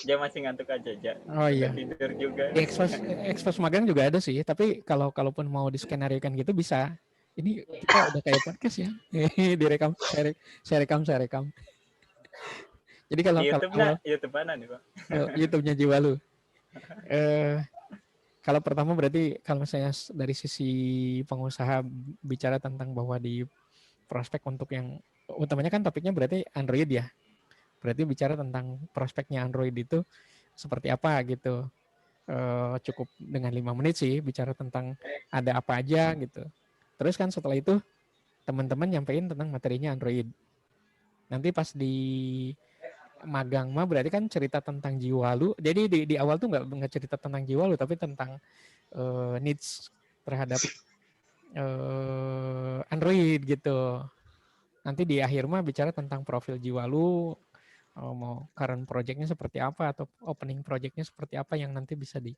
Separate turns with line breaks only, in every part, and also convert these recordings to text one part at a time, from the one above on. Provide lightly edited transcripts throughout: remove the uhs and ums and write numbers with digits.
Dia masih ngantuk aja, Ja.
Oh iya.
Tidur juga.
Di expose magang juga ada sih, tapi kalaupun mau diskenariokan gitu bisa. Ini kita udah kayak podcast ya. Direkam, saya rekam. Jadi kalau awal
YouTube mana nih, Pak?
YouTube-nya Jiwalu. Kalau pertama berarti kalau misalnya dari sisi pengusaha bicara tentang bahwa di prospek untuk yang utamanya kan topiknya berarti Android ya. Berarti bicara tentang prospeknya Android itu seperti apa gitu. Cukup dengan 5 menit sih bicara tentang ada apa aja gitu. Terus kan setelah itu teman-teman nyampein tentang materinya Android. Nanti pas di magang mah berarti kan cerita tentang Jiwalu. Jadi di awal tuh nggak cerita tentang Jiwalu tapi tentang needs terhadap Android gitu. Nanti di akhir mah bicara tentang profil Jiwalu, mau current projectnya seperti apa atau opening projectnya seperti apa yang nanti bisa di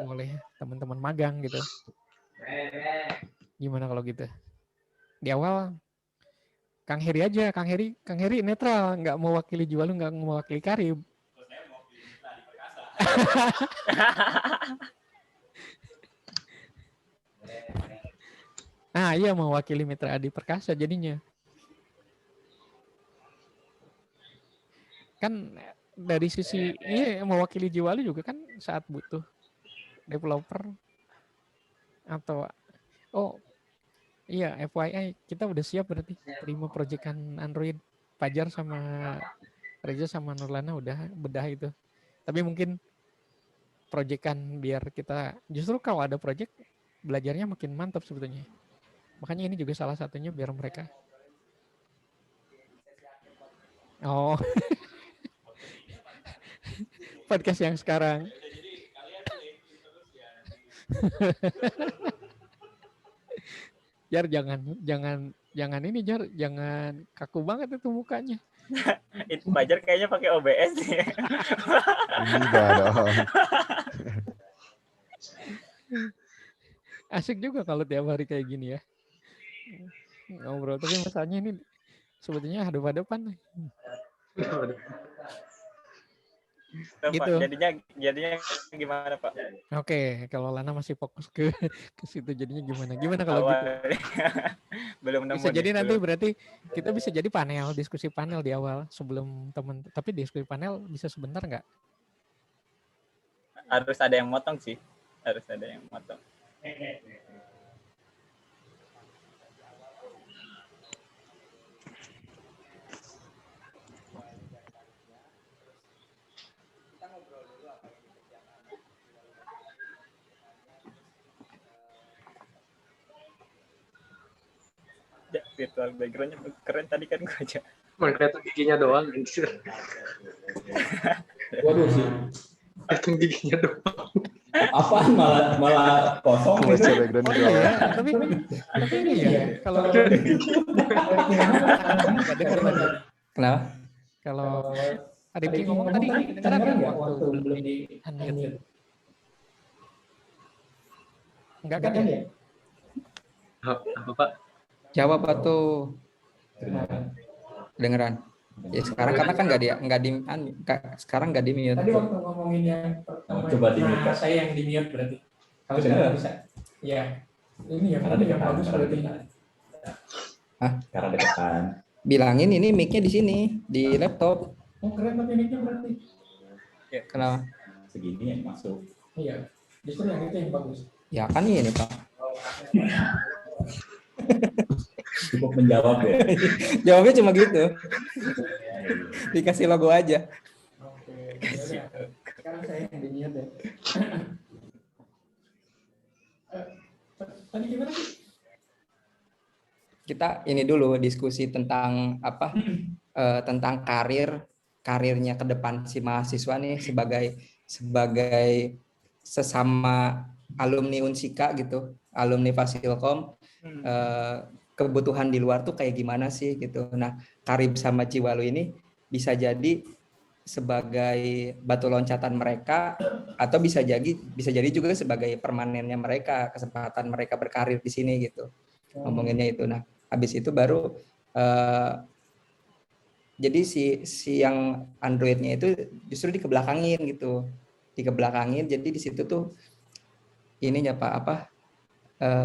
oleh teman-teman magang gitu. Gimana kalau gitu? Di awal Kang Heri aja, Kang Heri netral, nggak mewakili Jiwalu, nggak mewakili Karib. Nah, iya mewakili Mitra Adi Perkasa jadinya. Kan dari sisi mewakili Jiwalu juga kan saat butuh developer atau iya FYI kita udah siap berarti terima proyekan Android. Fajar sama Reza sama Nurlana udah bedah itu. Tapi mungkin proyekan biar kita justru kalau ada proyek belajarnya makin mantap sebetulnya. Makanya ini juga salah satunya biar mereka. Oh. Podcast yang sekarang. Jar jangan ini Jar, jangan kaku banget itu mukanya.
Itu Fajar kayaknya pakai OBS nih.
Enggak dong.
Asik juga kalau tiap hari kayak gini ya. Ngobrol, tapi masalahnya ini sebetulnya hadap-hadapan. Gitu.
Jadinya gimana, Pak?
Oke, kalau Lana masih fokus ke situ jadinya gimana? Gimana kalau gitu?
Belum nemu.
Bisa jadi nanti berarti kita bisa jadi diskusi panel di awal sebelum teman. Tapi diskusi panel bisa sebentar nggak?
Harus ada yang motong sih. Harus ada yang motong. Virtual background-nya keren tadi kan gue aja.
Kelihatan giginya doang.
Waduh sih.
Kelihatan giginya doang.
Apaan malah kosong
Baca
gitu.
background
Oh
juga.
iya, tapi ini ya kalau
Kenapa?
kalau Arifki ngomong tadi kedengeran nggak waktu belum di unmute? Enggak kan ya?
Apa Pak?
Jawab atau dengeran? Ya sekarang karena kan sekarang nggak di mute.
Tadi waktu ngomongin yang pertama,
Coba di mute.
saya yang di mute berarti. Kalau
Benar.
sekarang bisa. Ya. Ini yang
Karena dekat
bagus berarti.
Karena deketan.
Bilangin ini mic-nya di sini di laptop.
Oh keren tapi mic-nya berarti.
Kenapa?
Segini yang masuk.
Iya. Justru yang itu yang bagus.
Ya kan ini Pak.
Cukup menjawab ya.
Jawabnya cuma gitu. Dikasih logo aja.
Oke. Sekarang saya yang di mute ya. Tadi gimana sih?
Kita ini dulu diskusi tentang apa? Tentang karirnya ke depan si mahasiswa nih sebagai sesama alumni Unsika gitu, alumni Fasilkom. Kebutuhan di luar tuh kayak gimana sih gitu. Nah, Karib sama Jiwalu ini bisa jadi sebagai batu loncatan mereka, atau bisa jadi juga sebagai permanennya mereka, kesempatan mereka berkarir di sini gitu. Ngomonginnya itu. Nah, habis itu baru jadi si yang Android-nya itu justru dikebelakangin gitu. Dikebelakangin, jadi di situ tuh ininya Pak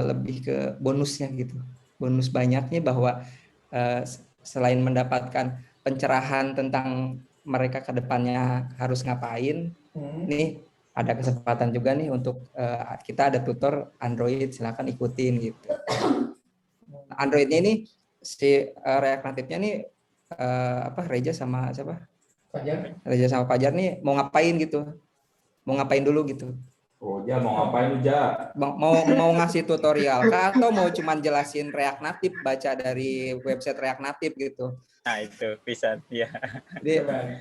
lebih ke bonusnya gitu. Bonus banyaknya bahwa selain mendapatkan pencerahan tentang mereka ke depannya harus ngapain, nih ada kesempatan juga nih untuk kita ada tutor Android, silakan ikutin gitu. Androidnya ini si React Native-nya nih Reja sama siapa?
Fajar.
Reja sama Fajar nih mau ngapain gitu? Mau ngapain dulu gitu?
Oh, Ja mau ngapain lu, Ja?
Mau ngasih tutorial kah atau mau cuman jelasin React Native, baca dari website React Native gitu?
Nah itu bisa ya.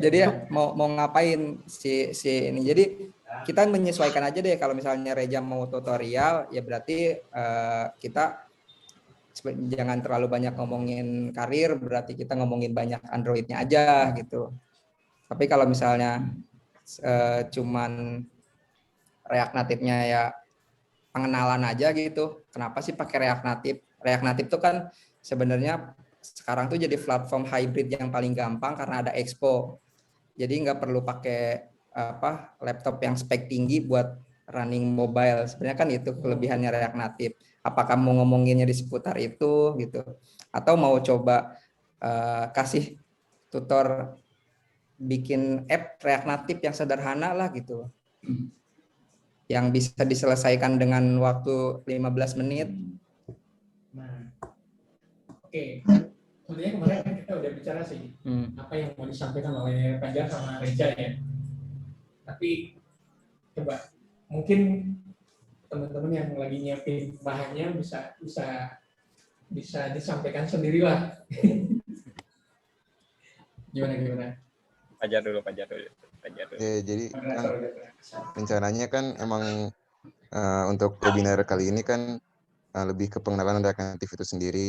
Jadi ya mau ngapain si ini. Jadi kita menyesuaikan aja deh, kalau misalnya Reja mau tutorial ya berarti kita jangan terlalu banyak ngomongin karir, berarti kita ngomongin banyak Android-nya aja gitu. Tapi kalau misalnya cuman React Native-nya ya pengenalan aja gitu. Kenapa sih pakai React Native? React Native itu kan sebenarnya sekarang tuh jadi platform hybrid yang paling gampang karena ada Expo. Jadi nggak perlu pakai laptop yang spek tinggi buat running mobile. Sebenarnya kan itu kelebihannya React Native. Apakah mau ngomonginnya di seputar itu gitu? Atau mau coba kasih tutor bikin app React Native yang sederhana lah gitu. Yang bisa diselesaikan dengan waktu 15 menit.
Nah, oke. Sebenarnya kemarin kita udah bicara sih apa yang mau disampaikan oleh Fajar sama Reja ya. Tapi coba mungkin teman-teman yang lagi nyiapin bahannya bisa disampaikan sendirilah. Gimana?
Fajar dulu.
Jadi kan rencananya kan emang untuk webinar kali ini kan lebih ke pengenalan React Native itu sendiri,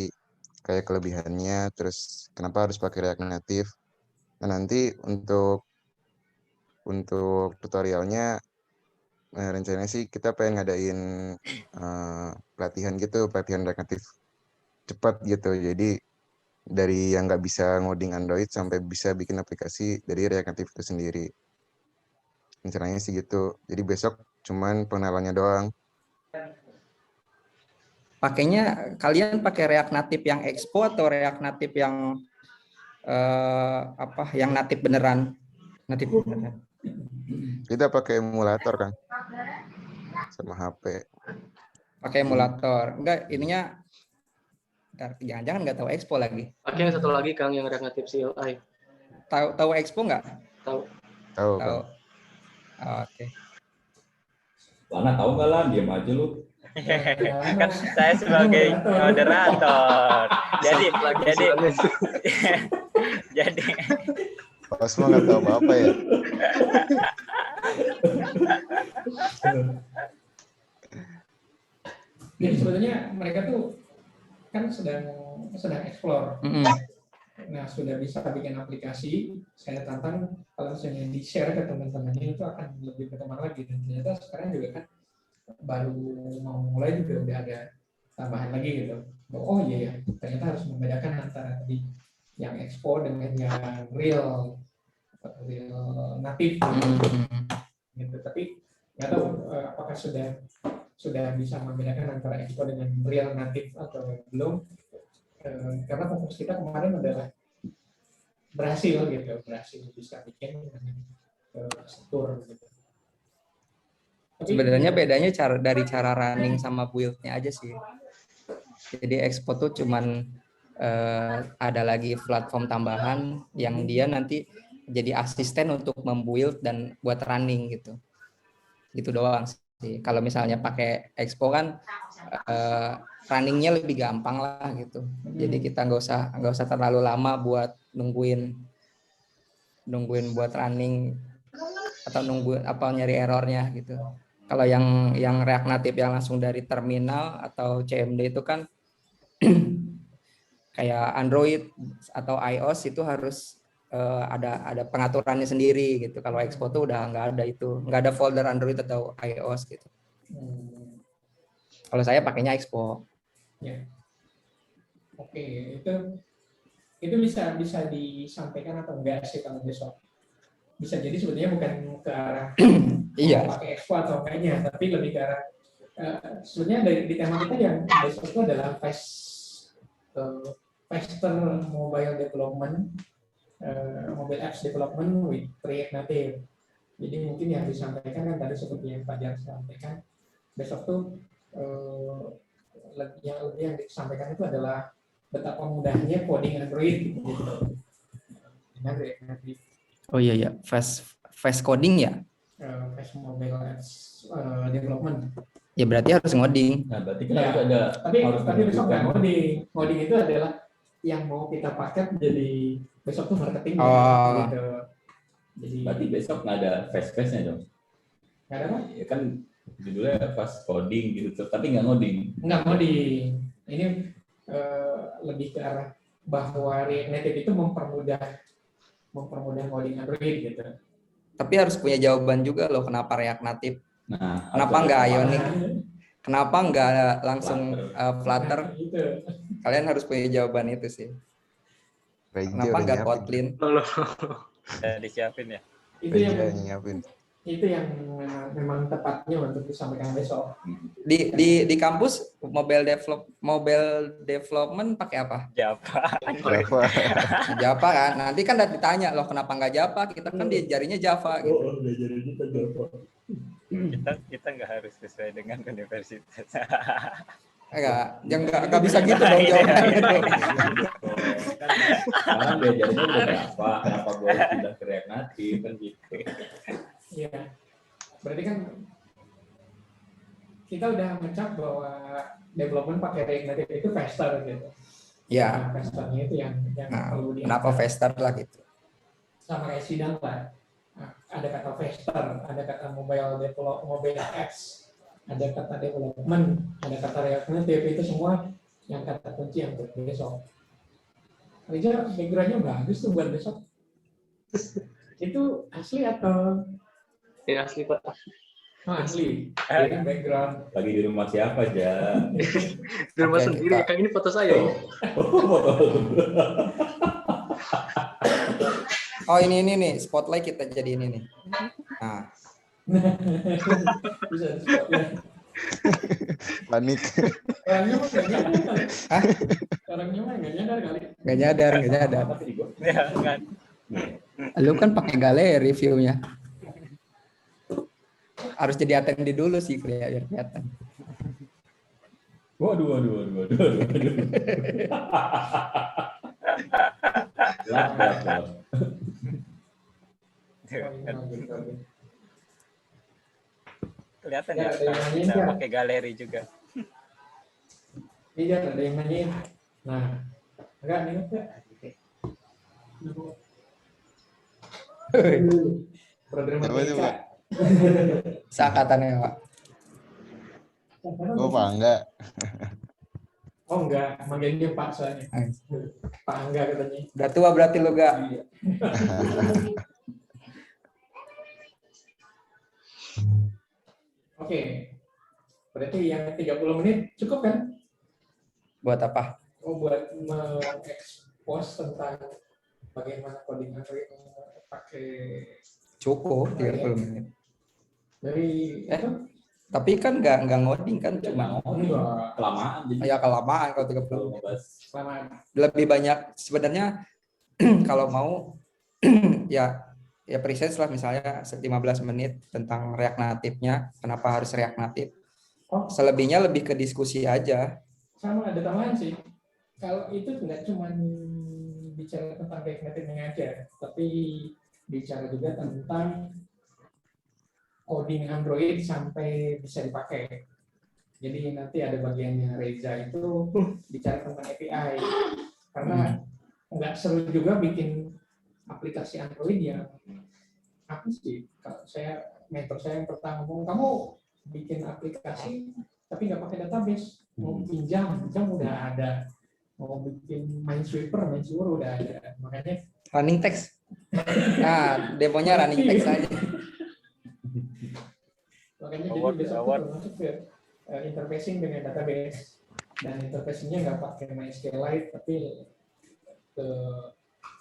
kayak kelebihannya, terus kenapa harus pakai React Native. Nah, nanti untuk tutorialnya rencananya sih kita pengen ngadain pelatihan React Native cepat gitu. Jadi dari yang nggak bisa ngoding Android sampai bisa bikin aplikasi dari React Native itu sendiri. Rencananya sih gitu. Jadi besok cuman pengenalannya doang.
Pakainya kalian pakai React Native yang Expo atau React Native yang yang native beneran? Native beneran.
Kita pakai emulator kan sama HP.
Pakai emulator. Enggak, ininya jangan-jangan nggak tahu Expo lagi.
Pakai yang satu lagi Kang yang React Native CLI.
Tahu Expo nggak?
Tahu.
Tahu.
Oke.
Lana tahu nggak lah? Diam aja lu.
Kan saya sebagai moderator. Jadi
Osmo nggak tahu apa-apa ya.
Jadi sebenarnya mereka tuh kan sedang explore. Nah, sudah bisa bikin aplikasi, saya tantang kalau misalnya di-share ke teman-temannya itu akan lebih berkembang lagi. Dan ternyata sekarang juga kan baru mau mulai juga udah ada tambahan lagi gitu. Oh iya, ternyata harus membedakan antara tadi yang expo dengan yang real native gitu. Tapi nggak tahu apakah sudah bisa membedakan antara expo dengan real native atau belum. Karena fokus kita kemarin adalah berhasil bisa bikin struktur gitu.
Sebenarnya bedanya dari cara running sama build-nya aja sih. Jadi Expo tuh cuman ada lagi platform tambahan yang dia nanti jadi asisten untuk membuild dan buat running gitu. Gitu doang sih. Kalau misalnya pakai Expo kan runningnya lebih gampang lah gitu. Jadi kita nggak usah terlalu lama buat nungguin buat running atau nungguin nyari errornya gitu. Kalau yang React Native yang langsung dari terminal atau CMD itu kan kayak Android atau iOS itu harus ada pengaturannya sendiri gitu. Kalau Expo tuh udah nggak ada itu, nggak ada folder Android atau iOS gitu. Kalau saya pakainya Expo.
Ya. Oke, itu bisa disampaikan atau enggak sih kalau besok? Bisa jadi sebetulnya bukan ke arah
Iya.
pakai Expo atau enggaknya, tapi lebih ke arah sebetulnya di tema kita yang besok itu adalah faster mobile development, mobile apps development with React Native. Jadi mungkin yang disampaikan kan tadi seperti yang Pak Jan sampaikan, besok tuh yang disampaikan itu adalah betapa mudahnya coding Android gitu. Dengan React Native.
Oh iya, fast coding ya?
Fast mobile apps development.
Ya berarti harus ngoding.
Nah, berarti kan
Ya,
harus ada
tapi besok nggak
menunjukkan.
ngoding. Ngoding itu adalah yang mau kita pakai jadi besok tuh marketing
Oh.
gitu. Jadi
Berarti besok nggak ada face-nya dong.
nggak ada apa?
Ya kan judulnya fast coding gitu, tapi nggak ngoding.
Nggak ngoding. Ini lebih ke arah bahwa React Native itu mempermudah ngoding Android gitu.
Tapi harus punya jawaban juga loh kenapa React Native.
Nah,
Kenapa
harus
nggak
ada
Ionic? Kenapa nggak langsung Flutter?
Nah, gitu.
Kalian harus punya jawaban itu sih.
Reja
Kenapa
udah
nggak
nyiapin.
Kotlin?
Loh.
Udah disiapin ya.
Itu yang
Reja nyiapin.
itu yang memang tepatnya untuk disampaikan besok.
Di kampus mobile development pakai apa?
Java.
Java.
Java kan. Nanti kan ditanya loh kenapa nggak Java? Kita kan diajarinya Java gitu.
belajarin kita Java.
Kita nggak harus sesuai dengan universitas.
Enggak bisa gitu dong jawabannya dong.
Karena belajarnya udah Java, kenapa gue pindah ke React Native kan gitu.
Iya. Berarti kan kita udah mencap bahwa development pakai React Native itu faster gitu.
Ya.
Nah, fasternya itu yang
Nah,
perlu
kenapa faster lah gitu?
sama kayak sidang lah. Nah, ada kata faster, ada kata mobile apps, ada kata development, ada kata React Native, itu semua yang kata kunci yang untuk besok. Reja background-nya bagus tuh buat besok. Itu asli atau
Ya asli Pak.
asli? Ini background.
Lagi di rumah siapa aja?
Di rumah
Oke,
sendiri.
kita-
Kang ini foto saya ini.
Oh ini nih spotlight kita jadi ini nih. Nah,
Bisa disebutnya.
Panik.
Orangnya mah nggak nyadar.
Hah?
Orangnya mah nggak nyadar kali.
nggak nyadar.
Ya, kan.
Lu kan pakai galeri view-nya. Harus jadi attendee dulu sih biar kelihatan.
Waduh. Lap.
Kelihatan
Ya,
ya,
ada yang nanyain
bisa
nggak?
pakai galeri juga.
Iya, ada yang nanyain. Nah, enggak nih enggak. Program
Apa itu,
Merdeka.
Pak?
Seangkatannya Pak.
Oh, Pak, enggak.
Oh enggak, manggilnya Pak soalnya. Pak Angga katanya.
Udah tua berarti lu gak?
Iya. Oke. Berarti yang 30 menit cukup kan?
Buat apa?
Oh, buat mengekspos tentang bagaimana coding Android pakai
Cukup 30 menit.
dari itu
Tapi kan nggak ngoding kan cuma
enggak
Kelamaan jadi.
ya kelamaan kalau 30 menit.
selama
Lebih banyak sebenarnya kalau mau ya preset lah misalnya 15 menit tentang React Native-nya, kenapa harus React Native.
oh
Selebihnya lebih ke diskusi aja.
sama ada tambahan sih. Kalau itu tidak cuma bicara tentang React Native-nya aja, tapi bicara juga tentang coding Android sampai bisa dipakai. Jadi nanti ada bagiannya Reza itu bicara tentang API. Karena nggak seru juga bikin aplikasi Android yang apa sih? Kalau mentor saya yang pertama ngomong, kamu bikin aplikasi tapi nggak pakai database, mau pinjam udah ada, mau bikin Minesweeper udah ada. Makanya
Running text. Nah, demonya running text aja.
Makanya jadi
Award,
besok
award.
tuh masuk ke interfacing dengan database, dan interfacingnya nggak pakai MySQLite tapi ke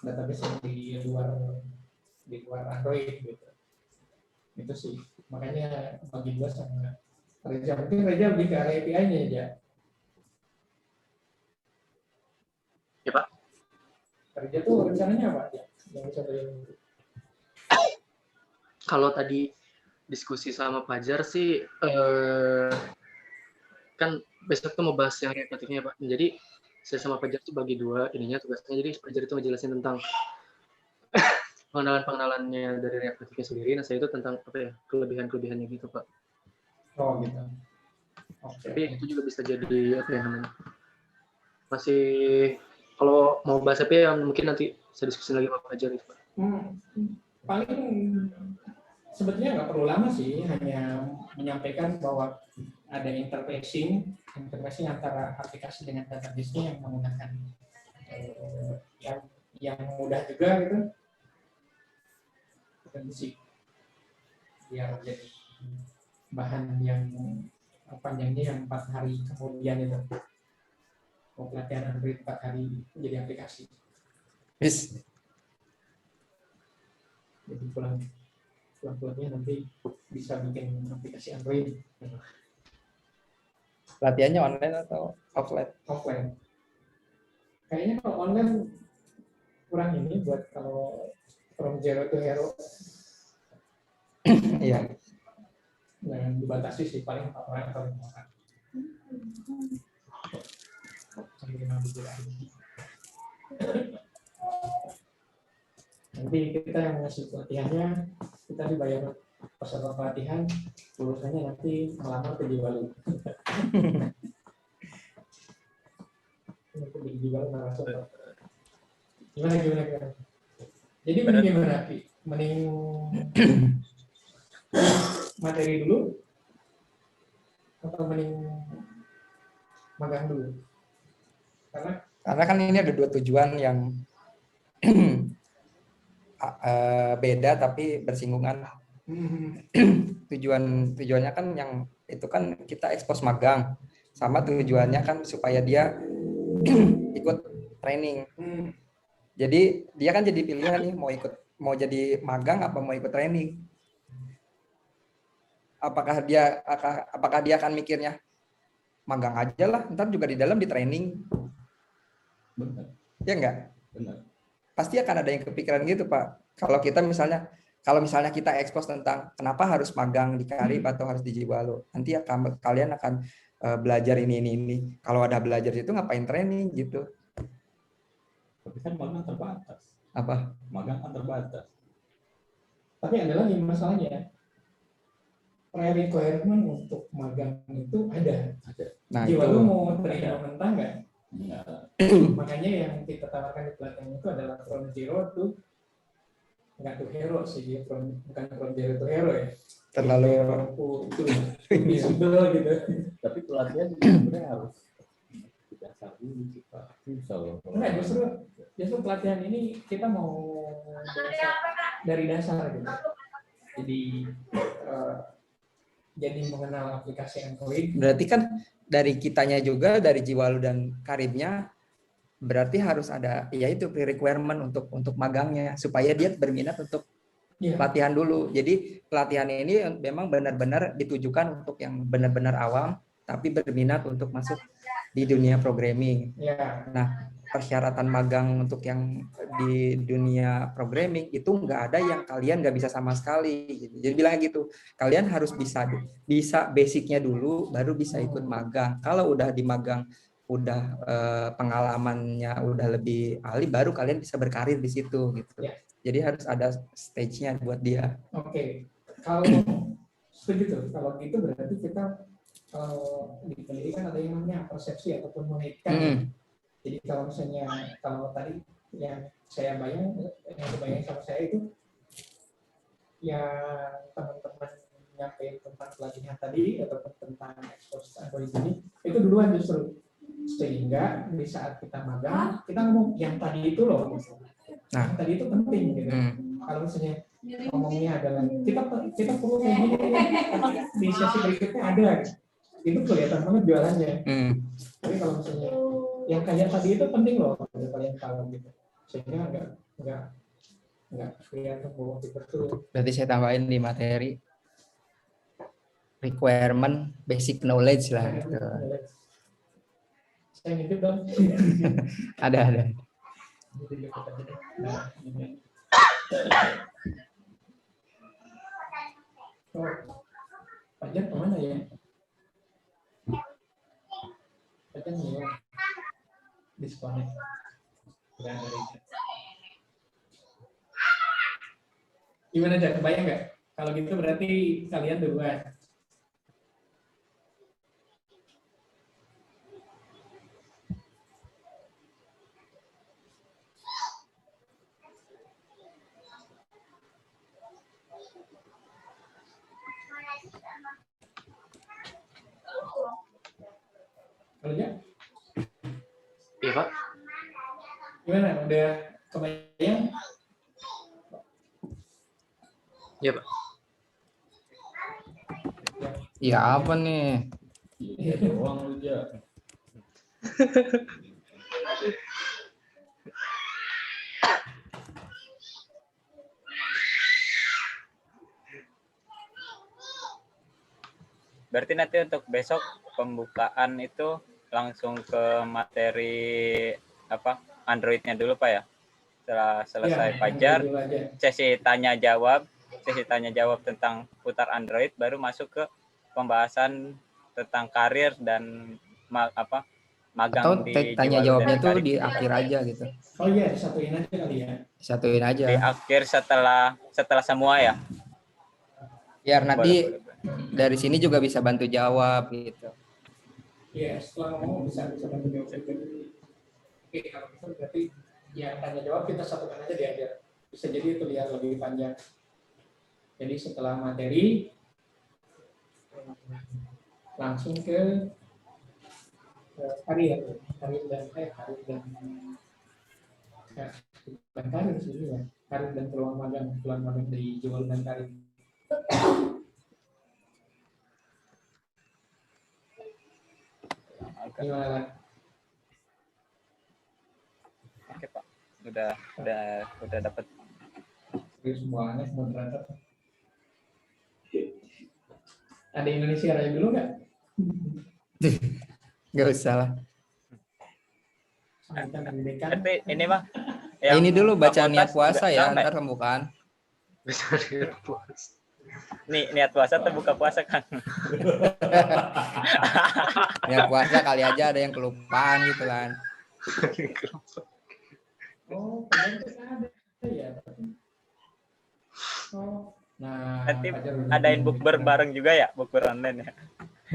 database yang di luar Android gitu. Itu sih makanya bagi dua sama Reza. Mungkin Reza lebih ke arah API-nya aja.
Ya, Pak.
Reza tuh rencananya apa ya? Yang bisa beliau.
Kalau tadi diskusi sama Fajar sih, kan besok tuh mau bahas yang reaktifnya Pak. Jadi saya sama Fajar tuh bagi dua ininya tugasnya. Jadi Fajar itu ngejelasin tentang pengenalannya dari reaktifnya sendiri. Nah saya itu tentang apa ya, kelebihan-kelebihannya gitu Pak.
Oh gitu. Oke.
Tapi itu juga bisa jadi apa ya namanya? Masih kalau mau bahas apa ya mungkin nanti saya diskusi lagi sama Fajar itu Pak.
Paling sebetulnya nggak perlu lama sih, hanya menyampaikan bahwa ada interfacing antara aplikasi dengan database-nya yang menggunakan yang mudah juga gitu. Dan sih biar jadi bahan yang panjangnya yang 4 hari kemudian itu. Pelatihan Android 4 hari jadi aplikasi.
Bis.
Jadi pulang-pulangnya nanti bisa bikin aplikasi Android.
Latihannya online atau offline?
Offline. Kayaknya kalau online kurang ini buat kalau from zero to hero.
Iya.
Jangan dibatasi sih, paling 4 orang atau 5 orang. Sambil ngambil lagi. Nanti kita yang ngasih pelatihannya, kita dibayar peserta pelatihan, lulusannya nanti melamar ke Jiwalu. Untuk di Jiwalu narasumber. Gimana? Jadi mending gimana, Pi? Mending materi dulu atau mending magang dulu?
Karena kan ini ada dua tujuan yang beda tapi bersinggungan. Tujuannya kan yang itu kan kita ekspos magang, sama tujuannya kan supaya dia ikut training. Jadi dia kan jadi pilihan nih, mau jadi magang apa mau ikut training. Apakah dia akan mikirnya magang aja lah, ntar juga di dalam di training.
Benar.
Ya enggak?
Benar.
Pasti akan ada yang kepikiran gitu, Pak. Kalau misalnya kita ekspos tentang kenapa harus magang di Karib atau harus di Jiwalu, nanti kalian akan belajar ini. Kalau ada belajar itu ngapain training gitu?
Tapi kan magang terbatas.
Apa?
Magang kan terbatas.
Tapi ada lagi masalahnya. Requirement untuk magang itu ada.
Nah,
Jiwalu
itu.
mau terima mentah nggak?
Ya.
Makanya yang kita tawarkan di pelatihan itu adalah from zero to nggak to hero sih, bukan from zero to hero ya.
Terlalu
itu visible gitu.
Tapi pelatihan sebenarnya harus dasar dulu sih Pak. Bisa loh.
Enggak, justru pelatihan ini kita mau dari dasar gitu. Jadi mengenal aplikasi Android.
berarti kan dari kitanya juga, dari Jiwalu dan Karibnya, berarti harus ada yaitu pre-requirement untuk magangnya supaya dia berminat untuk pelatihan dulu. Jadi pelatihan ini memang benar-benar ditujukan untuk yang benar-benar awam tapi berminat untuk masuk di dunia programming.
Ya.
Nah, persyaratan magang untuk yang di dunia programming itu nggak ada yang kalian nggak bisa sama sekali. Gitu. Jadi bilang gitu, kalian harus bisa basicnya dulu, baru bisa ikut magang. Kalau udah di magang, udah pengalamannya udah lebih ahli, baru kalian bisa berkarir di situ. Gitu.
Ya.
Jadi harus ada stage-nya buat dia.
Oke. Kalau setuju tuh, kalau gitu berarti kita di pendidikan ada yang namanya persepsi ataupun mengaitkan. Jadi kalau misalnya kalau tadi yang saya bayangin sama saya itu yang teman-teman nyampein tentang pelatihan tadi ataupun tentang ekspos Android ini itu duluan justru, sehingga di saat kita magang kita ngomong yang tadi itu loh,
Nah.
tadi itu penting gitu. Kalau misalnya ngomongnya adalah kita perlu kayak gini di sesi berikutnya ada gitu. Itu kelihatan banget jualannya. Tapi kalau misalnya yang kayak tadi itu penting loh kalian tahu gitu. Sehingga nggak kelihatan bahwa kita tuh.
Berarti saya tambahin di materi requirement basic knowledge lah gitu.
Saya ngintip dong.
Ada.
Oh, Fajar kemana ya? Fajar nih, disconnect. Nggak ada lagi. Gimana aja, kebayang nggak? Kalau gitu berarti kalian duluan. Kalau ya?
Iya Pak.
Gimana? Udah kebayang?
Iya Pak.
Iya apa nih?
Iya doang lu aja.
Berarti nanti untuk besok pembukaan itu langsung ke materi apa Android-nya dulu Pak ya? Setelah selesai
Ya,
Fajar,
dulu aja.
sesi tanya jawab tentang putar Android, baru masuk ke pembahasan tentang karir dan magang
Atau
di
tanya
Jiwa
jawabnya
dan
tuh
Karir.
di akhir aja gitu.
Oh iya, disatuin aja kali ya.
Disatuin aja.
Di akhir setelah semua ya.
Biar nanti
Boleh.
dari sini juga bisa bantu jawab gitu.
Iya, setelah ngomong bisa bantu jawab juga. Oke, kalau gitu berarti yang tanya jawab kita satukan aja di akhir. Bisa jadi itu lihat lebih panjang. Jadi setelah materi langsung ke karir dan karir sih ya. Karir dan peluang magang di jual dan karir. Gimana?
Oke Pak, udah dapat.
Semuanya moderator. Ada Indonesia Raya dulu nggak?
Nggak usah lah.
Berarti ini Pak.
Ini dulu baca
fakultas
niat puasa
juga
ya,
sampai.
ntar pembukaan.
Bisa dipuas.
Nih niat puasa atau buka puasa kan?
Niat puasa kali aja ada yang kelupaan gitu kan.
Oh, ada ya. Oh, nah.
Nanti adain bukber bareng juga ya, bukber online ya.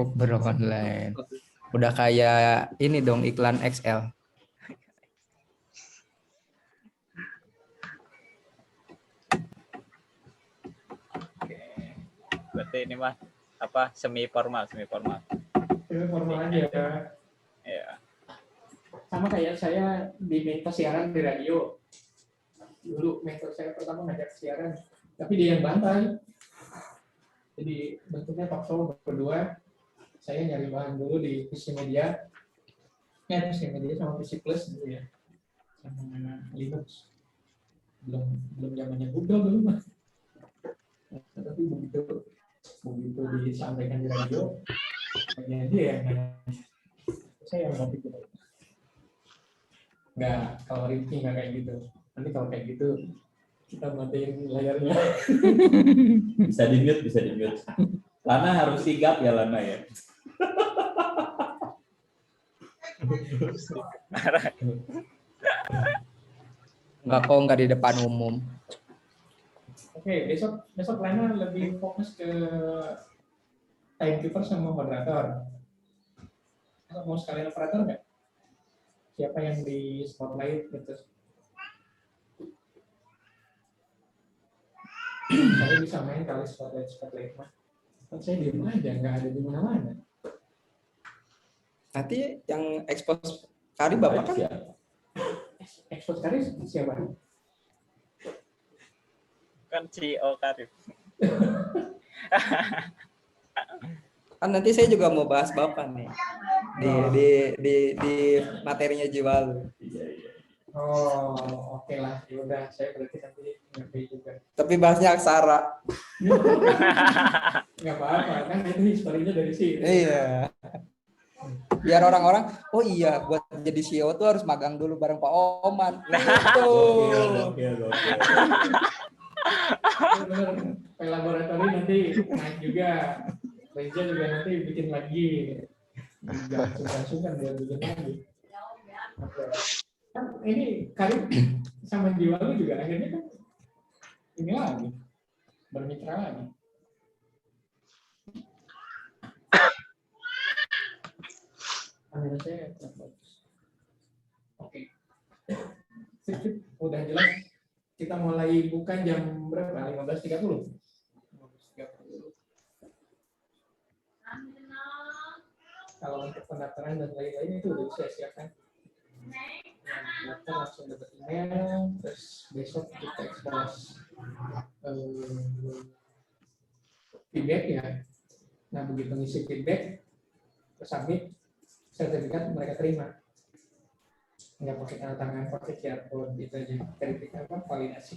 Bukber online. Udah kayak ini dong iklan XL.
Oke. Berarti ini mah semi formal.
Ini formal aja ya.
Ya.
Sama kayak saya diminta siaran di radio. Dulu mentor saya pertama ngajak siaran, tapi dia yang bantai. Jadi bentuknya talk show berdua. Saya nyari bahan dulu di PC Media. PC Media sama PC Plus gitu ya. Sama Linux. Belum zamannya Google dulu mah. Tapi begitu disampaikan di radio, dia yang saya yang ngopi gitu. Nggak, kalau Rifki nggak kayak gitu. Nanti kalau kayak gitu kita matiin layarnya.
Bisa di mute. Lana harus sigap ya Lana ya.
Nggak di depan umum.
Oke, besok Lana lebih fokus ke timekeeper sama moderator. Mau sekalian operator nggak? Siapa yang di spotlight gitu? Saya bisa main kali spotlight mah. Kan saya di rumah aja, nggak ada di mana-mana.
Nanti yang expose Kari Bapak kan?
Expose kali siapa?
kan CEO Karif.
Kan nanti saya juga mau bahas Bapak nih di materinya Jiwalu.
Oh, oke lah. Ya udah, saya berarti nanti ngerti juga.
Tapi bahasnya aksara.
Nggak apa-apa, kan itu historinya dari sini.
Iya. Biar orang-orang, oh iya, buat jadi CEO tuh harus magang dulu bareng Pak Oman. Gitu.
Gokil.
Bener, laboratorium nanti naik juga. Reja juga nanti bikin lagi. Jangan sungkan dia bikin lagi. Oke. Kan ini Karim sama Jiwalu juga akhirnya kan ini lagi bermitra lagi. Kamera saya bagus. Oke. Sip. Udah jelas. Kita mulai buka jam berapa? 15.30. 15.30. Kalau untuk pendaftaran dan lain-lain itu udah saya siapkan. Yang daftar langsung dapat email, terus besok kita expose feedback ya. Nah begitu ngisi feedback, submit, sertifikat mereka terima. Nggak pakai tanda tangan, pakai QR code gitu aja. Verifikasi validasi.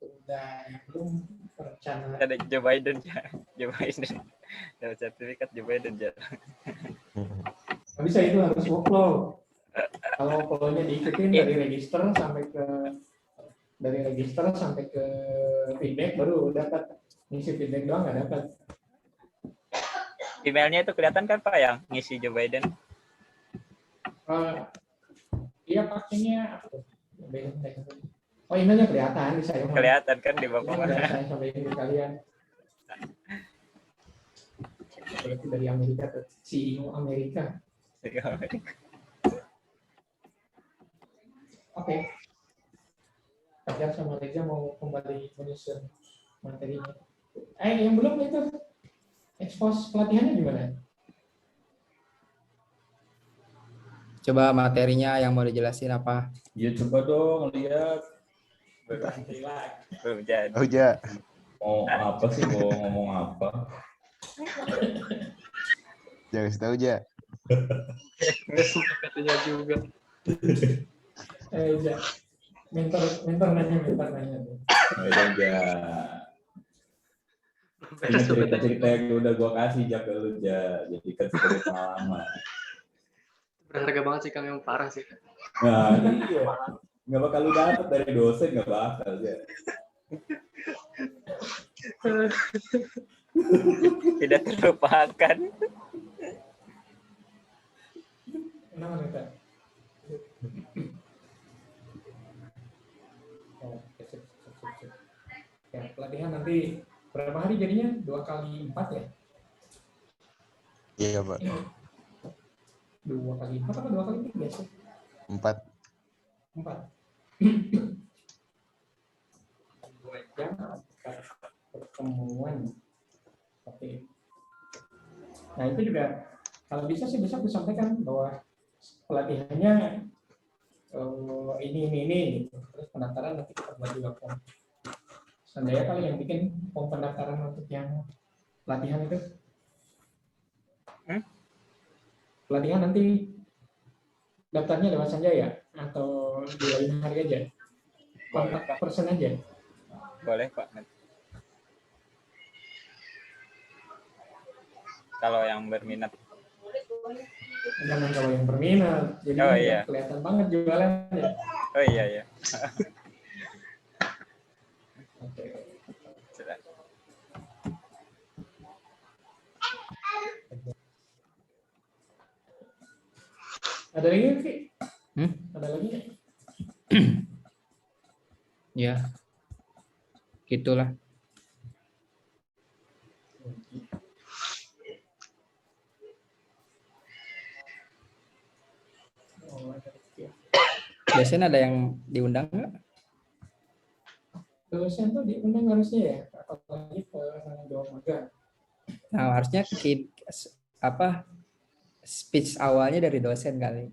Udah yang belum perencanaan.
Ada Joe Biden ya. Joe Biden. Dapat sertifikat Joe Biden ya.
Nggak bisa, itu harus workflow. Kalau flow-nya diikutin dari register sampai ke feedback baru dapat. Ngisi feedback doang nggak dapat.
Emailnya itu kelihatan kan Pak yang ngisi Joe Biden?
Iya pakainya apa tuh? Oh emailnya kelihatan di saya.
Kelihatan kan di Bapak
Ini
mana?
udah saya sampaikan ke kalian. Berarti dari Amerika tuh, CEO Amerika. Oke. Fajar sama Reza mau kembali menyusun materinya. Yang belum itu expose pelatihannya gimana?
Coba materinya yang mau dijelasin apa?
Ya coba dong lihat
Belum jadi.
Oh ja,
mau apa sih, mau ngomong apa.
jangan tahu ja.
Nggak suka katanya juga.
Ja. Mentor nanya.
Beda aja. Ini cerita-cerita yang udah gua kasih Jak ke lu Ja, jadi kan sebagai pengalaman.
Berharga banget sih, kami yang parah sih.
Nah, iya. Nggak bakal lu dapet dari dosen, nggak bakal ya.
Tidak terlupakan.
Kenapa nih Kak? Sip. Ya, pelatihan nanti berapa hari jadinya? 2 kali 4 ya?
Iya Pak,
2 kali 4 apa 2 kali 3 sih?
4.
4. 2 jam pertemuan. Oke. Nah itu juga kalau bisa sih besok disampaikan bahwa pelatihannya ini gitu. Terus pendaftaran nanti kita buat juga form. Sandaya kali yang bikin form pendaftaran untuk yang pelatihan itu. Pelatihan nanti daftarnya lewat Sanjaya atau di lain hari aja? Kontak person aja?
Boleh Pak. Kalau yang berminat.
Jangan kalau yang berminat, jadi
Oh, iya.
kelihatan banget jualannya.
Oh iya.
Oke. Ada lagi nggak, Ki? Ada lagi nggak?
Ya, gitulah. Biasanya ada yang diundang nggak?
Dosen tuh diundang harusnya ya, apalagi ke jawab magang.
Nah, harusnya speech awalnya dari dosen kali.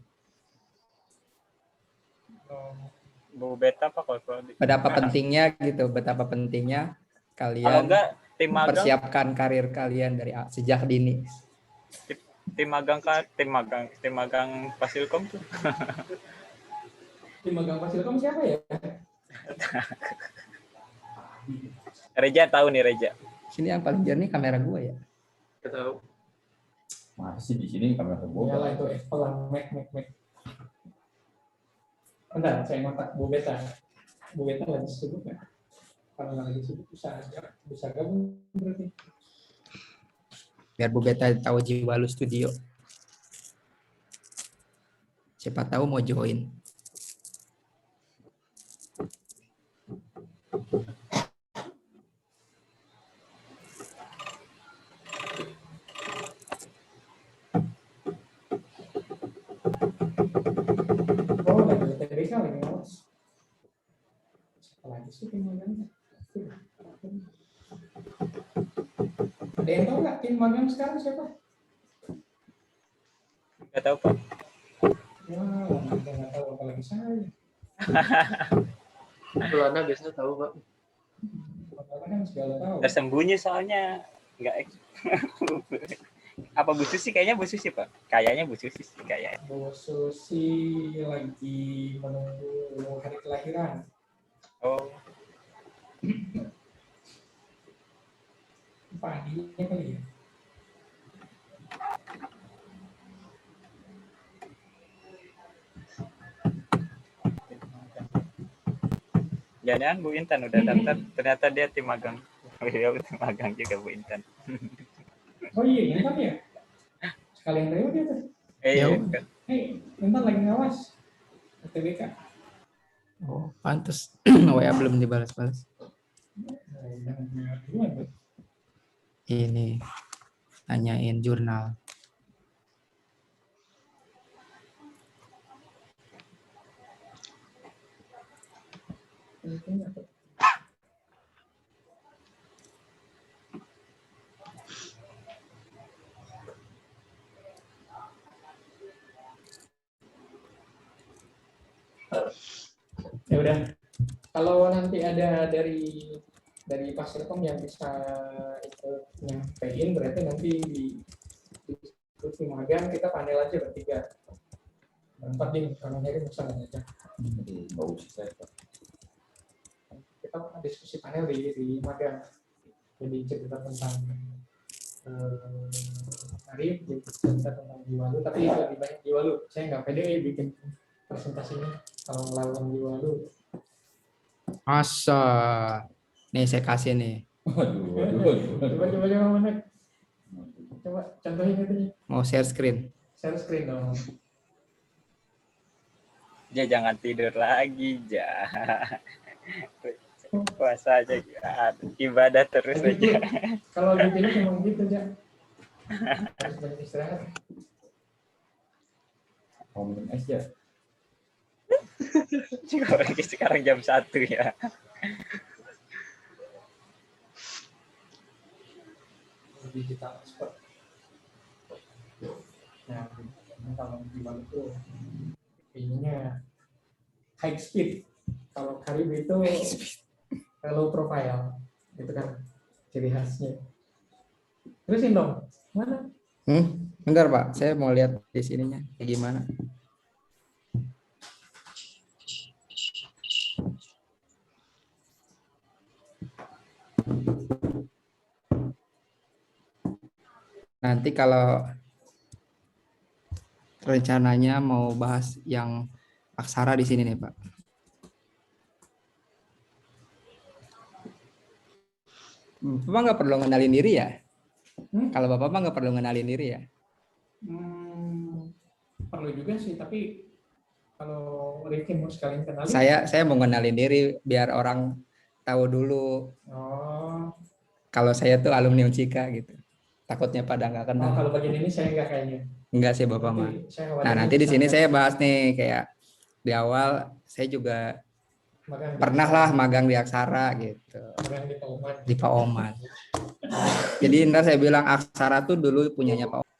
Bu Beta apa kalau
Betapa pentingnya gitu, betapa pentingnya
kalau
kalian
enggak tim magang
mempersiapkan karir kalian dari sejak dini.
tim magang Fasilkom tuh.
Tim magang Fasilkom siapa ya?
Reja tahu nih Reja.
Sini yang paling jernih kamera gue ya.
Kita tahu.
Masih di sini kamera gua.
Iyalah itu Apple lah, Mac. Bentar, saya ngotak Bu Beta. Bu Beta lagi sibuk nggak? Kalau nggak lagi sibuk bisa gabung berarti.
Biar Bu Beta tahu Jiwa Lu Studio. Siapa tahu mau join.
Oh, lagi UTBK lagi ngawas. Siapa lagi sih tim magangnya? Ada yang tahu nggak tim magang sekarang siapa?
Nggak tahu Pak.
Wah, kita nggak tahu apalagi saya.
Kalau Anda biasanya tahu, Pak.
Karena kan segala tahu.
Tersembunyi soalnya nggak apa Bu Susi kayaknya Bu Susi Pak. Kayaknya Bu Susi sih kayaknya.
Bu Susi lagi menunggu hari kelahiran.
Oh,
Padinya kali ya.
jangan Bu Intan udah daftar. Ternyata dia tim magang. Dia tim magang juga Bu Intan.
Oh iya, Intan ya? Sekalian Rio dia tuh.
Iya.
Hei, Intan lagi ngawas. UTBK.
Oh, pantes. WA belum dibalas-balas. Ini nanyain jurnal.
Ya udah. Kalau nanti ada dari Fasilkom yang bisa itu nyampein, berarti nanti di diskusi magang kita panel aja bertiga. Berempat nih, kalau nyari misalnya aja.
Bau sih saya.
Kita diskusi panel di magang. Jadi cerita tentang Arif, jadi cerita tentang Jiwalu, tapi lebih banyak Jiwalu. Saya nggak pede bikin presentasinya kalau melawan Jiwalu.
Masa. Nih saya kasih nih.
Coba mana? Coba contohin itu.
Mau share screen.
Share screen dong.
Ja jangan tidur lagi, Ja. Puasa aja ibadah terus
Tapi
aja.
kalau di film memang gitu aja. Harus banyak istirahat.
Mau minum es ya?
Sekarang jam 1 ya.
Digital expert. Nah, kalau gimana itu ininya high speed. Kalau Karib itu low profile, itu kan ciri khasnya. Terusin dong, mana?
Bentar Pak, saya mau lihat di sininya kayak gimana. Nanti kalau rencananya mau bahas yang aksara di sini nih Pak. Bapak nggak perlu ngenalin diri ya? Kalau Bapak mah nggak perlu ngenalin diri ya?
Perlu juga sih, tapi kalau Rifki mau sekalian kenalin.
Saya mau ngenalin diri biar orang tahu dulu.
Oh.
Kalau saya tuh alumni Unsika gitu. Takutnya pada nggak kenal.
Kalau bagian ini saya nggak kayaknya.
Enggak sih Bapak mah. Nah nanti di sini saya bahas nih kayak di awal saya juga pernah lah magang di Aksara gitu.
Magang
di Pak Oman. Jadi ntar saya bilang Aksara tuh dulu punyanya Pak Oman.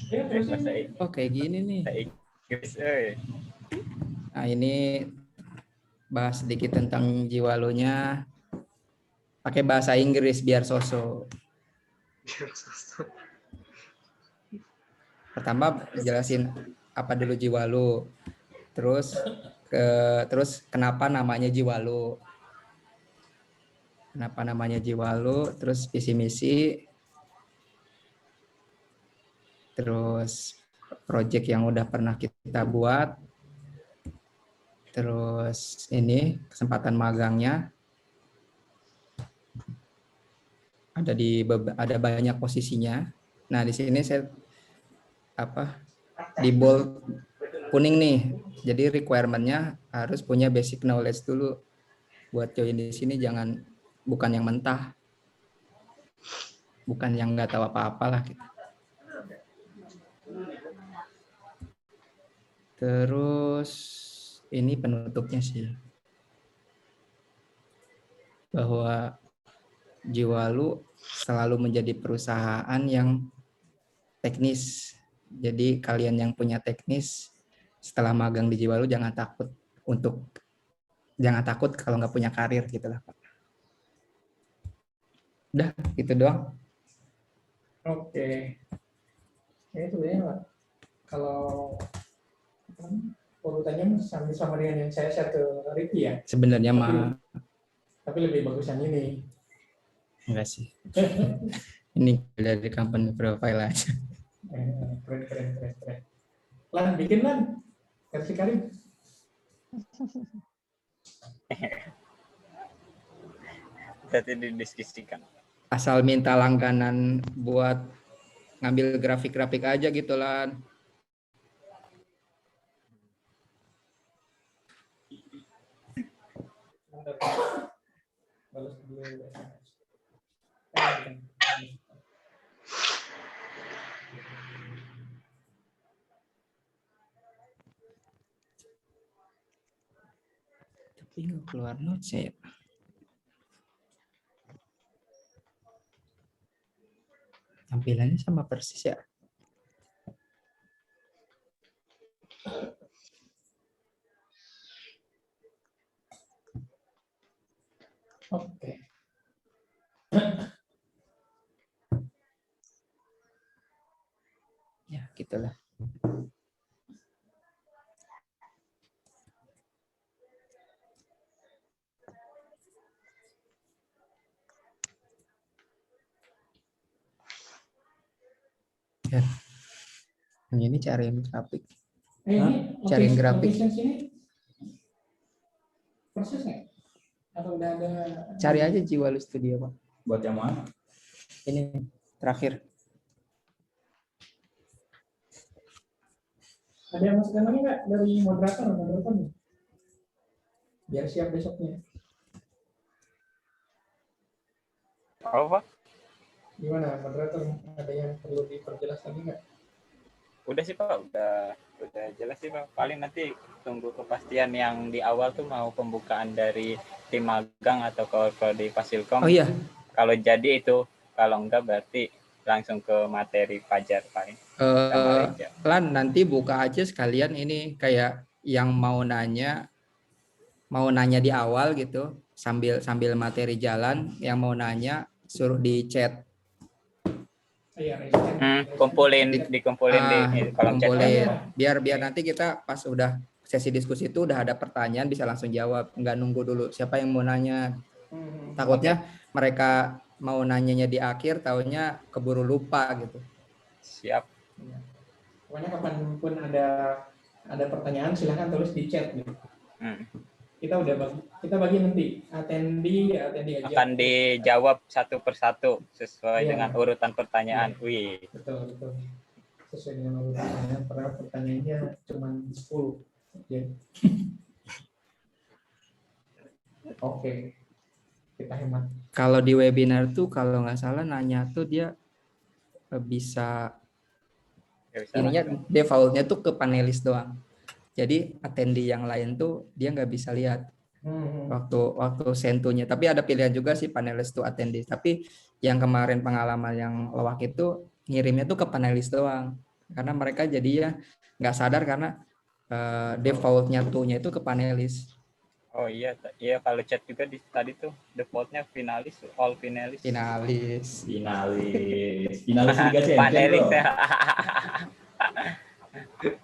Ya, terus
bahasa
Oh kayak gini nih.
Inggris.
Nah ini bahas sedikit tentang Jiwalunya. Pakai bahasa Inggris biar sosok. Pertama jelasin apa dulu Jiwalu. Terus kenapa namanya Jiwalu. Kenapa namanya Jiwalu, terus visi misi, terus project yang udah pernah kita buat, terus ini kesempatan magangnya, ada banyak posisinya. Nah di sini saya di bold kuning nih, jadi requirement-nya harus punya basic knowledge dulu buat join di sini, bukan yang mentah, bukan yang nggak tahu apa-apa lah gitu. Terus ini penutupnya sih, bahwa Jiwalu selalu menjadi perusahaan yang teknis. Jadi kalian yang punya teknis setelah magang di Jiwalu jangan takut kalau nggak punya karir gitu lah Pak. Udah gitu doang.
Oke. Ini sebenarnya Pak, kalau urutannya sama dengan yang saya share ke Ricky ya.
Sebenarnya mah
Tapi lebih bagus yang ini.
enggak sih. Ini dari company profile aja.
Keren. Lan, bikin Lan. Versi Karim.
Nanti didiskusikan.
Asal minta langganan buat ngambil grafik-grafik aja gitu lah.
Balas dulu SMS.
Tapi nggak keluar notes ya. Tampilannya sama persis ya.
Oke.
Ya gitulah. Ya. Ini cariin grafik.
Ini
Cariin grafik.
Sini proses nggak? Atau udah ada?
Cari aja Jiwalu Studio Pak.
Buat yang mana?
Ini terakhir.
Ada yang masukan lagi nggak dari moderator? Biar siap besoknya.
Apa?
Gimana moderator? Ada yang perlu diperjelas lagi nggak?
Udah sih Pak, udah jelas sih Pak. Paling nanti tunggu kepastian yang di awal tuh mau pembukaan dari tim magang atau kalau di Fasilkom.
Oh iya.
Kalau jadi itu, kalau enggak berarti langsung ke materi Fajar paling.
Lan nanti buka aja sekalian ini kayak yang mau nanya di awal gitu sambil materi jalan, yang mau nanya suruh di chat.
Dikumpulin di kolom chat.
Biar nanti kita pas udah sesi diskusi itu udah ada pertanyaan bisa langsung jawab, nggak nunggu dulu siapa yang mau nanya. Takutnya mereka mau nanyanya di akhir, taunya keburu lupa gitu.
Siap.
Pokoknya kapanpun ada pertanyaan silahkan tulis di chat gitu. Kita bagi nanti attendee aja.
Akan dijawab satu persatu sesuai dengan urutan pertanyaan. Wih.
Betul. Sesuai dengan urutan pertanyaan, padahal pertanyaannya cuma 10. Ya. Oke. Kita hemat.
Kalau di webinar tuh kalau nggak salah nanya tuh dia bisa ininya defaultnya tuh ke panelis doang. Jadi attendee yang lain tuh dia nggak bisa lihat waktu sentunya. Tapi ada pilihan juga sih panelis tuh attendee. Tapi yang kemarin pengalaman yang lewak itu ngirimnya tuh ke panelis doang. karena mereka jadi ya nggak sadar karena defaultnya to-nya itu ke panelis.
Oh iya, iya kalau chat juga tadi tuh defaultnya finalis, all finalis.
Finalis.
Finalis Liga Champions,
Panelis
bro.
ya.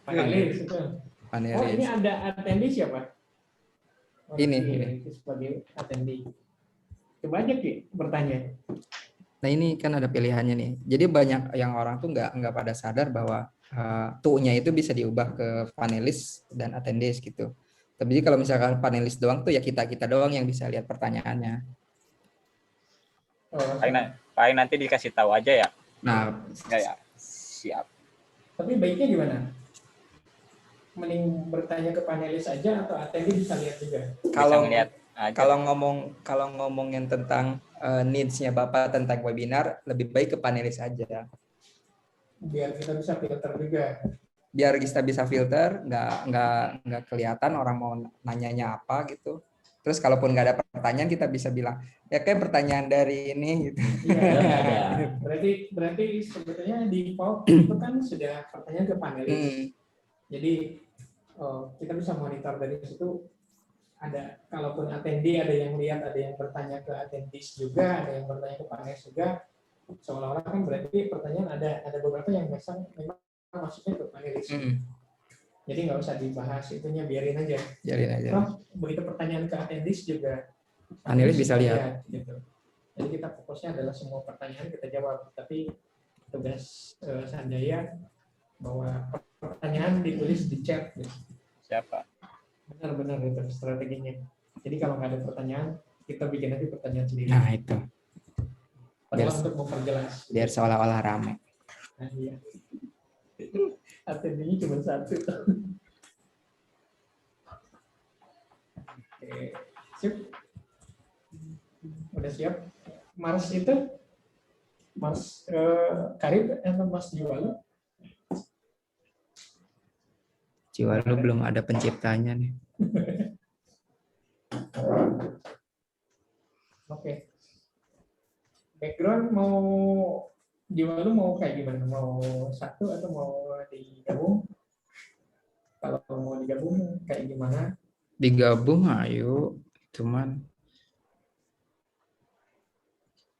Panelis itu. Oh,
Panelis.
ini ada attendee siapa? Oh,
Ini.
itu sebagai attendee. Coba aja Ki bertanya.
Nah ini kan ada pilihannya nih. Jadi banyak yang orang tuh nggak pada sadar bahwa to-nya itu bisa diubah ke panelis dan attendees gitu. Tapi kalau misalkan panelis doang tuh ya kita doang yang bisa lihat pertanyaannya.
Oh,
Paling nanti dikasih tahu aja ya.
Nah,
Enggak ya. Siap.
tapi baiknya gimana? Mending bertanya ke panelis aja atau attendee bisa lihat juga?
kalau
Bisa ngeliat aja.
kalau ngomongin tentang needs-nya Bapak tentang webinar, lebih baik ke panelis aja.
Biar kita bisa filter juga.
Biar kita bisa filter, nggak kelihatan orang mau nanyanya apa gitu. Terus kalaupun nggak ada pertanyaan kita bisa bilang ya kayak pertanyaan dari ini gitu.
Iya. Berarti sebetulnya di default itu kan sudah pertanyaan ke panelis. Jadi kita bisa monitor dari situ. Ada kalaupun attendee ada yang lihat, ada yang bertanya ke attendees juga, ada yang bertanya ke panelis juga. Seolah-olah kan berarti pertanyaan ada beberapa yang memang masuknya ke panelis. Jadi nggak usah dibahas itunya, biarin aja. Begitu pertanyaan ke attendees juga
panelis bisa lihat.
Gitu. Jadi kita fokusnya adalah semua pertanyaan kita jawab. Tapi tugas Sanjaya bahwa pertanyaan ditulis di chat. Gitu.
Siapa?
Benar-benar itu strateginya. Jadi kalau nggak ada pertanyaan, kita bikin aja pertanyaan sendiri.
Nah itu.
Padahal untuk memperjelas.
Biar seolah-olah ramai.
Nah, iya. Attendee cuma satu. Oke, sip. Udah siap. Mars itu? Mars Karib atau Mas Jiwalu?
Jiwalu belum ada penciptanya nih.
Oke. Background mau Jiwalu mau kayak gimana? Mau satu atau mau digabung? Kalau mau digabung kayak gimana?
Digabung ayo, cuman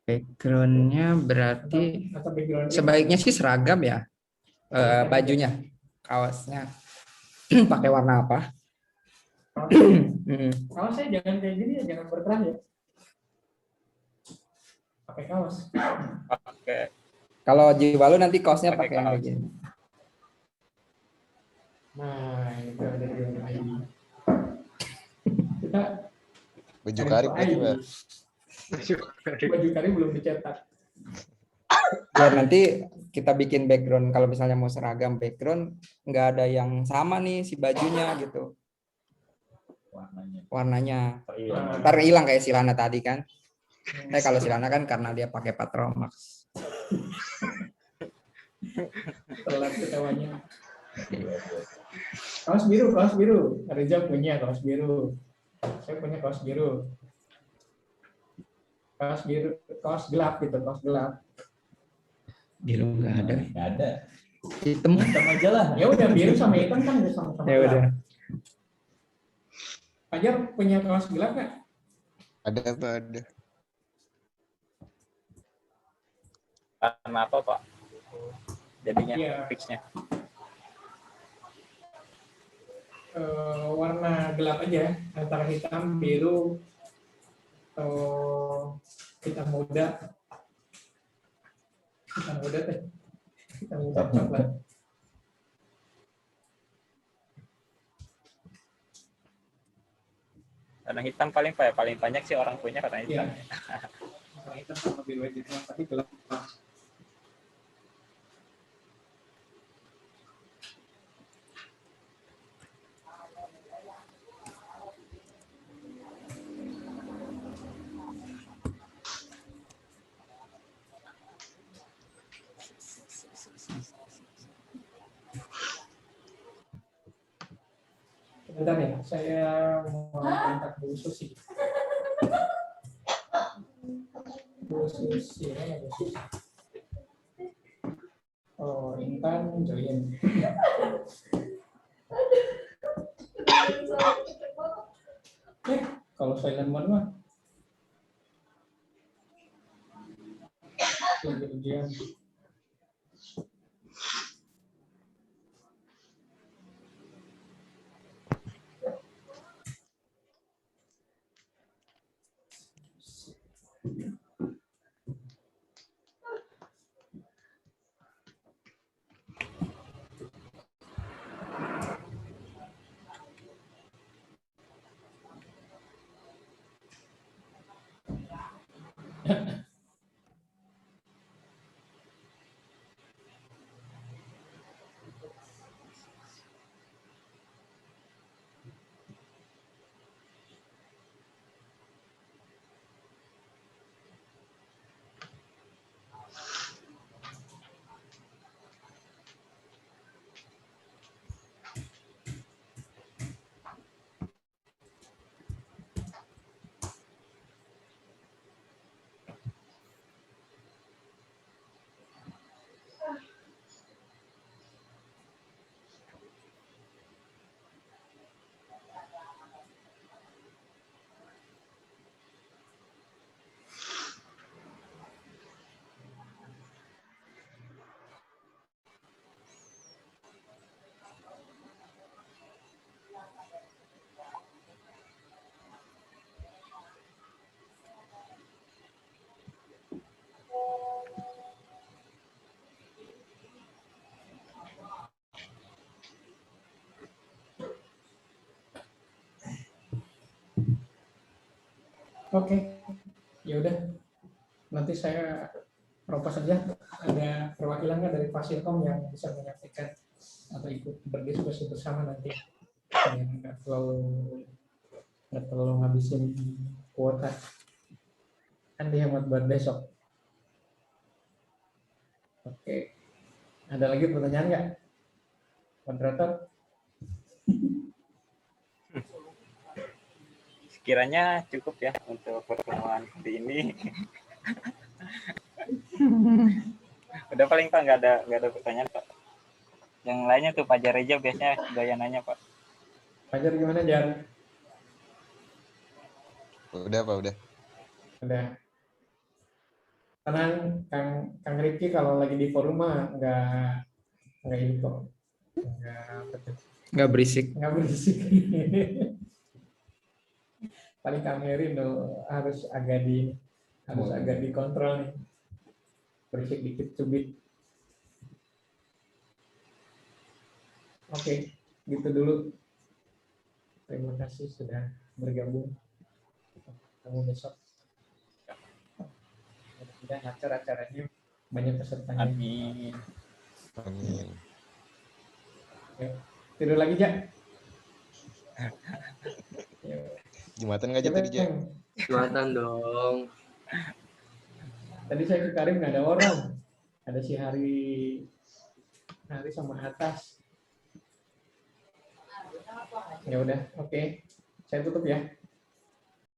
backgroundnya berarti
atau background
sebaiknya sih seragam ya, bajunya, kaosnya pakai warna apa?
Kaos saya jangan kayak gini ya, jangan berkerah ya. Pakai kaos.
Oke.
Kalau Jiwalu nanti kaosnya
Pakai
pakai yang kayak
kaos.
gini.
Nah, itu ada di ID. Kita
Baju karib gitu, Pak.
baju karib belum dicetak.
Ya nanti kita bikin background, kalau misalnya mau seragam background nggak ada yang sama nih si bajunya gitu. Warnanya. Ntar hilang kayak Silana tadi kan. Kalau Silana kan karena dia pakai Patromax.
Telat ketawanya. Kaos biru. Reza punya kaos biru. Saya punya kaos biru. Kaos gelap gitu, kaos gelap.
Biru nggak ada.
Nggak ada.
Hitam.
Hitam aja lah.
Ya udah, biru sama hitam kan sama-sama.
Ya udah.
Fajar punya kaos gelap nggak?
Ada apa? Ada.
Warna apa, Pak? Jadinya
Iya.
fixnya.
Warna gelap aja, antara hitam, biru, atau hitam muda. Hitam muda coklat.
Warna hitam paling banyak sih orang punya warna hitam.
Iya. Warna hitam sama biru aja, tapi gelap. Bentar ya, saya mau kontak Bu Susi. Bu Susi, mana Bu Susi? Oh, ini. ikutan join. Kalau silent mode mah ujian. Oke, ya udah. Nanti saya propose saja ada perwakilan nggak dari Fasilkom yang bisa menyampaikan atau ikut berdiskusi bersama nanti. Yang nggak terlalu ngabisin kuota. Kan dihemat buat besok. Oke, ada lagi pertanyaan nggak, moderator?
Sekiranya cukup ya untuk pertemuan hari ini. Udah paling Pak, nggak ada pertanyaan Pak. Yang lainnya tuh Pak Jareja biasanya gaya nanya Pak.
Fajar gimana, Jar?
Udah Pak, udah.
Udah. Tenang, Kang Rifki kalau lagi di forum mah nggak ini kok.
Nggak berisik.
Nggak berisik. Paling Kang Heri harus agak dikontrol nih. Berisik dikit cubit. Oke, gitu dulu. Terima kasih sudah bergabung. Ketemu besok. Mudah-mudahan acaranya banyak pesertanya.
Amin.
Amin.
Tidur lagi, Jak?
Jumatan nggak aja tadi, Jak?
Jumatan dong.
Tadi saya ke Karim nggak ada orang. Ada si Hari sama Atas. Ya udah, oke. Saya tutup ya.